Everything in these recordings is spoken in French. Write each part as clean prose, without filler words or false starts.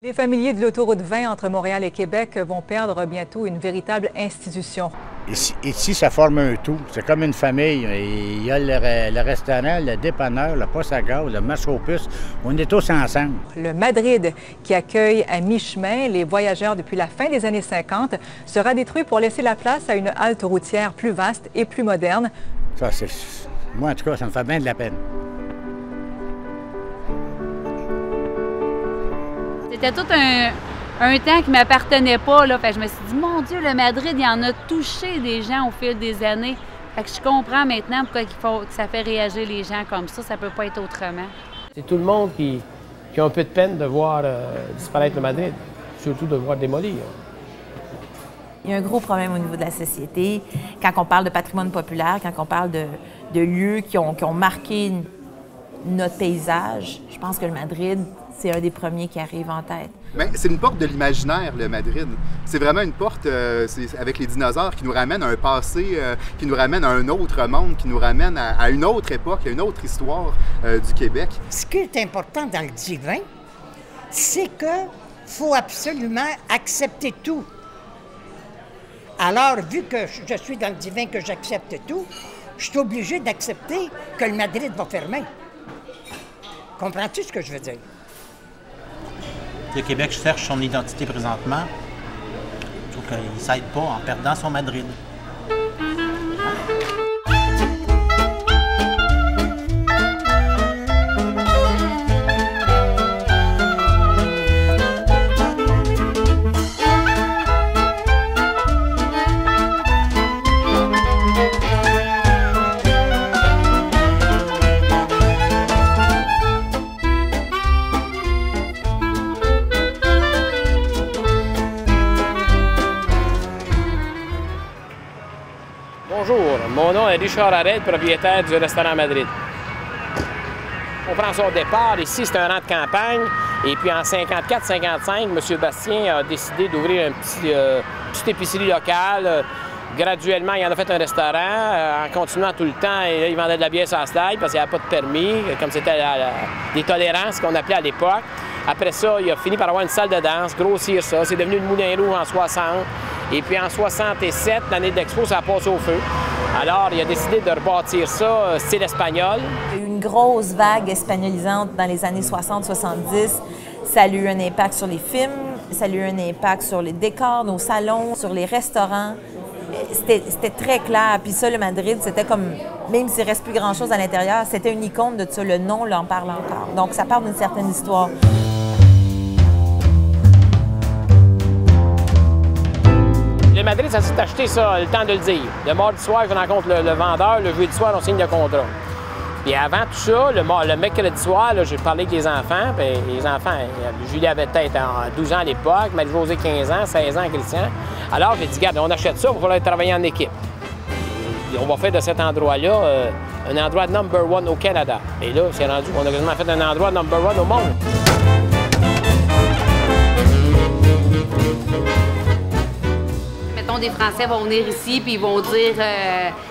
Les familiers de l'autoroute 20 entre Montréal et Québec vont perdre bientôt une véritable institution. Ici, ça forme un tout. C'est comme une famille. Il y a le restaurant, le dépanneur, le poste à gaz, le marché aux puces. On est tous ensemble. Le Madrid, qui accueille à mi-chemin les voyageurs depuis la fin des années 50, sera détruit pour laisser la place à une halte routière plus vaste et plus moderne. Ça, moi, en tout cas, ça me fait bien de la peine. C'était tout un temps qui ne m'appartenait pas. Là. Fait que je me suis dit, mon Dieu, le Madrid, il en a touché des gens au fil des années. Fait que je comprends maintenant pourquoi que ça fait réagir les gens comme ça. Ça ne peut pas être autrement. C'est tout le monde qui a un peu de peine de voir disparaître le Madrid, surtout de voir démolir. Il y a un gros problème au niveau de la société. Quand on parle de patrimoine populaire, quand on parle de lieux qui ont marqué notre paysage, je pense que le Madrid, c'est un des premiers qui arrive en tête. C'est une porte de l'imaginaire, le Madrid. C'est vraiment une porte avec les dinosaures qui nous ramène à un passé, qui nous ramène à un autre monde, qui nous ramène à une autre époque, à une autre histoire du Québec. Ce qui est important dans le divin, c'est qu'il faut absolument accepter tout. Alors, vu que je suis dans le divin, que j'accepte tout, je suis obligé d'accepter que le Madrid va fermer. Comprends-tu ce que je veux dire? Le Québec cherche son identité présentement. Je trouve qu'il ne s'aide pas en perdant son Madrid. Bonjour, mon nom est Richard Arel, propriétaire du restaurant Madrid. On prend son départ, ici c'est un rang de campagne, et puis en 54-55, M. Bastien a décidé d'ouvrir une petite épicerie locale. Graduellement, il en a fait un restaurant, en continuant tout le temps, et là, il vendait de la bière sur la slide parce qu'il n'y avait pas de permis, comme c'était des tolérances qu'on appelait à l'époque. Après ça, il a fini par avoir une salle de danse, grossir ça, c'est devenu le Moulin Rouge en 60. Et puis en 67, l'année d'expo, ça a passé au feu. Alors, il a décidé de rebâtir ça, style espagnol. Il y a eu une grosse vague espagnolisante dans les années 60-70. Ça a eu un impact sur les films, ça a eu un impact sur les décors, nos salons, sur les restaurants. C'était très clair. Puis ça, le Madrid, c'était comme, même s'il ne reste plus grand-chose à l'intérieur, c'était une icône de ça. Le nom l'en parle encore. Donc, ça parle d'une certaine histoire. Le Madrid, ça s'est acheté ça, le temps de le dire. Le mardi soir, je rencontre le vendeur. Le jeudi soir, on signe le contrat. Puis avant tout ça, le mercredi soir, j'ai parlé avec les enfants. Puis les enfants, Julie avait peut-être 12 ans à l'époque, Marie-Josée 15 ans, 16 ans, Christian. Alors, j'ai dit, regarde, on achète ça, il va falloir travailler en équipe. Et on va faire de cet endroit-là un endroit number one au Canada. Et là, c'est rendu qu'on a quasiment fait un endroit number one au monde. Des Français vont venir ici puis ils vont dire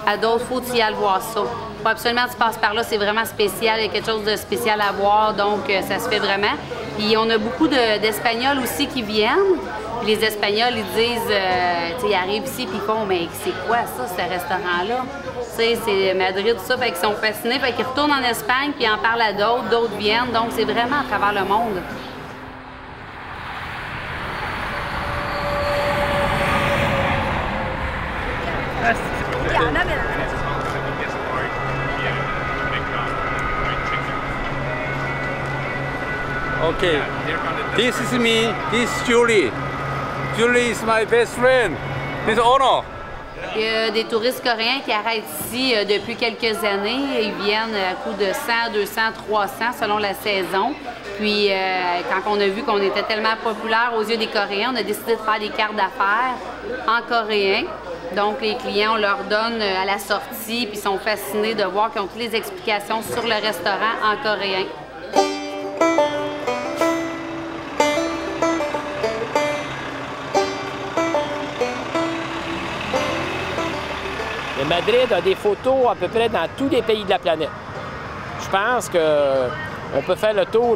à d'autres, faut y aller voir ça. Faut absolument que tu passes par là, c'est vraiment spécial, il y a quelque chose de spécial à voir, donc ça se fait vraiment. Puis on a beaucoup d'Espagnols aussi qui viennent. Puis les Espagnols, ils disent, ils arrivent ici puis ils font, mais c'est quoi ça, ce restaurant-là? Tu sais, c'est Madrid, tout ça, fait qu'ils sont fascinés, fait qu'ils retournent en Espagne puis en parlent à d'autres, d'autres viennent, donc c'est vraiment à travers le monde. Okay, this is me, this is Julie. Julie is my best friend, this owner. Il y a des touristes coréens qui arrêtent ici depuis quelques années. Ils viennent à coup de 100, 200, 300 selon la saison. Puis quand on a vu qu'on était tellement populaire aux yeux des Coréens, on a décidé de faire des cartes d'affaires en coréen. Donc les clients, on leur donne à la sortie, puis ils sont fascinés de voir qu'ils ont toutes les explications sur le restaurant en coréen. Le Madrid a des photos à peu près dans tous les pays de la planète. Je pense qu'on peut faire le tour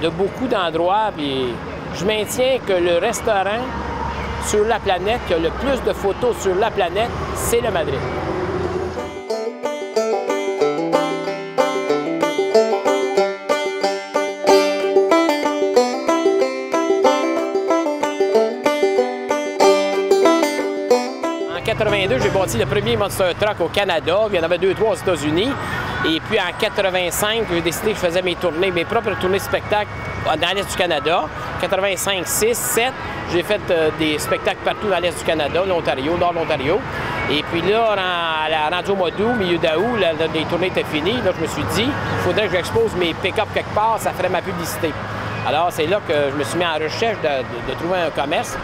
de beaucoup d'endroits. Puis je maintiens que le restaurant sur la planète qui a le plus de photos sur la planète, c'est le Madrid. En 82, j'ai bâti le premier Monster Truck au Canada. Il y en avait 2-3 aux États-Unis. Et puis en 85, j'ai décidé que je faisais mes propres tournées de spectacles dans l'Est du Canada. 85, 6, 7, j'ai fait des spectacles partout dans l'Est du Canada, l'Ontario, nord de l'Ontario. Et puis là, rendu au mois d'août, milieu d'août, les tournées étaient finies. Là, je me suis dit, il faudrait que j'expose mes pick-up quelque part, ça ferait ma publicité. Alors, c'est là que je me suis mis en recherche de trouver un commerce.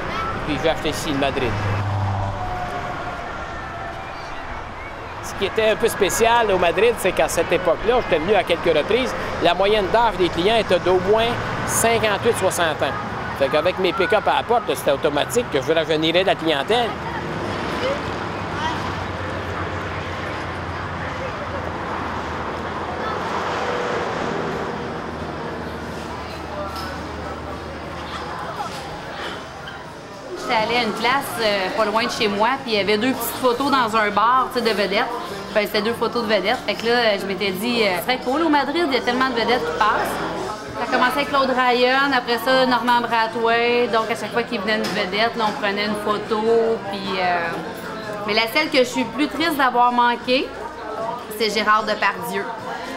Puis j'ai acheté ici le Madrid. Ce qui était un peu spécial au Madrid, c'est qu'à cette époque-là, j'étais venu à quelques reprises, la moyenne d'âge des clients était d'au moins 58-60 ans. Fait qu'avec mes pick-up à la porte, c'était automatique que je rajeunirais la clientèle. J'étais allée à une place pas loin de chez moi, puis il y avait 2 petites photos dans un bar de vedettes. Enfin, c'était 2 photos de vedettes. Fait que là, je m'étais dit, c'est très cool au Madrid, il y a tellement de vedettes qui passent. Ça a commencé avec Claude Ryan, après ça, Norman Brathwaite. Donc, à chaque fois qu'il venait une vedette, là, on prenait une photo. Puis, mais la celle que je suis plus triste d'avoir manqué, c'est Gérard Depardieu,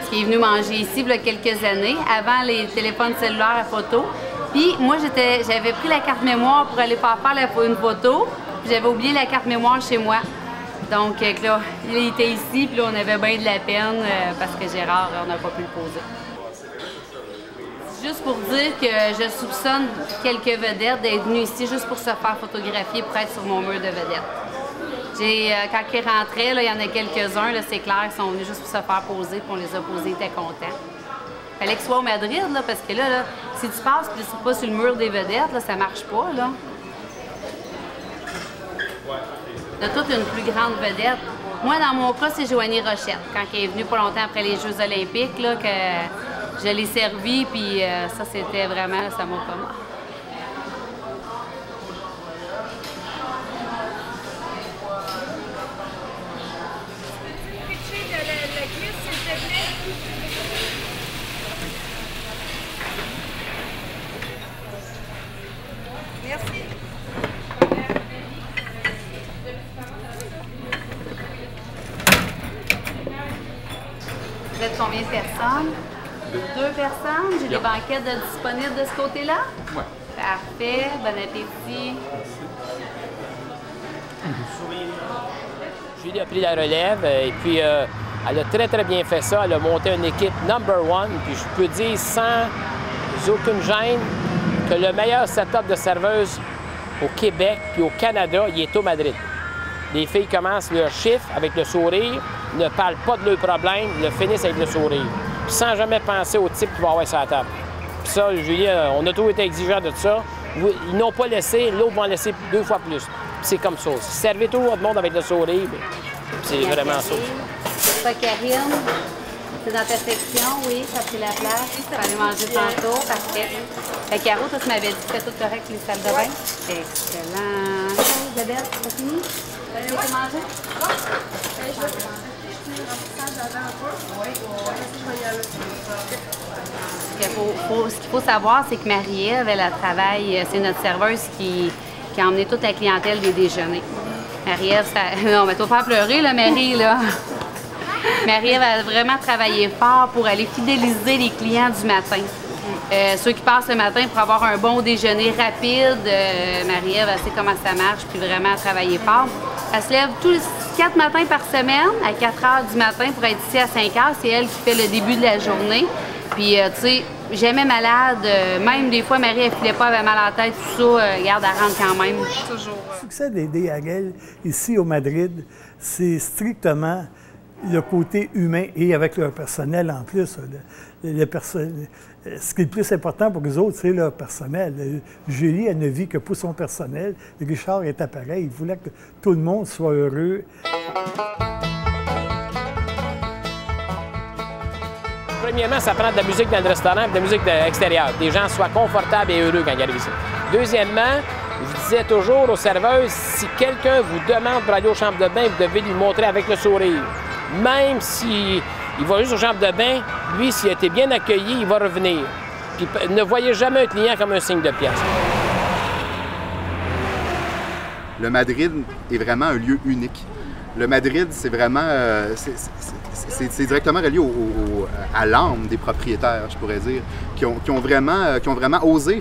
qui est venu manger ici il y a quelques années, avant les téléphones cellulaires à photo. Puis moi, j'avais pris la carte mémoire pour aller faire une photo, puis j'avais oublié la carte mémoire chez moi. Donc là, il était ici, puis là, on avait bien de la peine parce que Gérard, on n'a pas pu le poser. Juste pour dire que je soupçonne quelques vedettes d'être venus ici juste pour se faire photographier pour être sur mon mur de vedettes. Quand ils rentraient, là, il y en a quelques-uns, c'est clair, ils sont venus juste pour se faire poser, puis on les a posés, ils étaient contents. Il fallait qu'ils soient au Madrid, là, parce que là, si tu passes et tu ne pas sur le mur des vedettes, là, ça ne marche pas. Là. On a toute une plus grande vedette. Moi, dans mon cas, c'est Joanie Rochette. Quand elle est venue pas longtemps après les Jeux olympiques, là, que je l'ai servie, puis ça, c'était vraiment, ça m'a pas mal. Vous êtes combien de personnes? 2 personnes. J'ai des banquettes disponibles de ce côté-là? Oui. Parfait. Bon appétit. Julie a pris la relève et puis elle a très, très bien fait ça. Elle a monté une équipe number 1. Puis je peux dire sans aucune gêne que le meilleur setup de serveuse au Québec puis au Canada, il est au Madrid. Les filles commencent leur chiffre avec le sourire, ne parlent pas de leurs problèmes, le finissent avec le sourire. Puis sans jamais penser au type qui va avoir sur la table. Puis ça, Julie, on a toujours été exigeants de ça. Ils n'ont pas laissé, l'autre va en laisser 2 fois plus. Puis c'est comme ça. Servez tout votre monde avec le sourire, c'est vraiment ça. Ça, Karine, c'est dans ta section, oui, ça a pris la place. Tu vas aller manger tantôt, parfait. Fait Caro, toi, tu m'avais dit que c'était tout correct les salles de bain. Excellent. Isabelle, c'est fini? Tu veux manger? Non. Je vais finir un petit avant un peu. Oui, je vais y aller. Ce qu'il faut savoir, c'est que Marie-Ève, elle travaille, c'est notre serveuse qui a emmené toute la clientèle des déjeuners. Marie-Ève, ça... Non, mais tu vas faire pleurer, là, Marie, là. Marie-Ève a vraiment travaillé fort pour aller fidéliser les clients du matin. Ceux qui passent le matin pour avoir un bon déjeuner rapide, Marie-Ève, elle sait comment ça marche, puis vraiment travailler fort. Elle se lève tous 4 matins par semaine, à 4 heures du matin pour être ici à 5 heures. C'est elle qui fait le début de la journée. Puis, tu sais, jamais malade. Même des fois, Marie, elle filait pas, elle avait mal à la tête, tout ça. Regarde, elle rentre quand même. Toujours. Le succès des DHL ici au Madrid, c'est strictement le côté humain et avec leur personnel en plus. Ce qui est le plus important pour les autres, c'est leur personnel. Julie, elle ne vit que pour son personnel. Richard était pareil. Il voulait que tout le monde soit heureux. Premièrement, ça prend de la musique dans le restaurant et de la musique extérieure. Des gens soient confortables et heureux quand ils arrivent ici. Deuxièmement, je disais toujours aux serveuses, si quelqu'un vous demande pour aller aux chambres de bain, vous devez lui montrer avec le sourire. Même s'il va juste aux chambres de bain, lui, s'il a été bien accueilli, il va revenir. Puis ne voyez jamais un client comme un signe de pièce. Le Madrid est vraiment un lieu unique. Le Madrid, c'est vraiment... c'est directement relié à l'âme des propriétaires, je pourrais dire, qui ont vraiment osé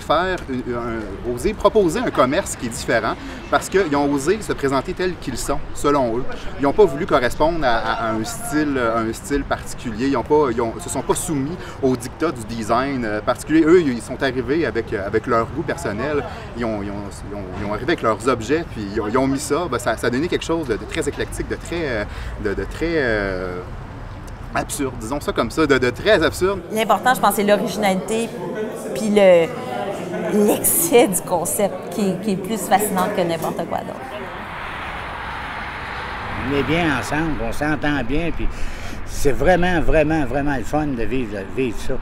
oser proposer un commerce qui est différent parce qu'ils ont osé se présenter tels qu'ils sont, selon eux. Ils n'ont pas voulu correspondre à un style particulier. Ils se sont pas soumis aux dictats du design particulier. Eux, ils sont arrivés avec leur goût personnel. Ils ont arrivé avec leurs objets, puis ils ont mis ça. Ben, ça a donné quelque chose de très éclectique, de très absurde, disons ça comme ça, de très absurde. L'important, je pense, c'est l'originalité puis l'excès du concept qui est plus fascinant que n'importe quoi d'autre. On est bien ensemble, on s'entend bien, puis c'est vraiment, vraiment, vraiment le fun de vivre ça.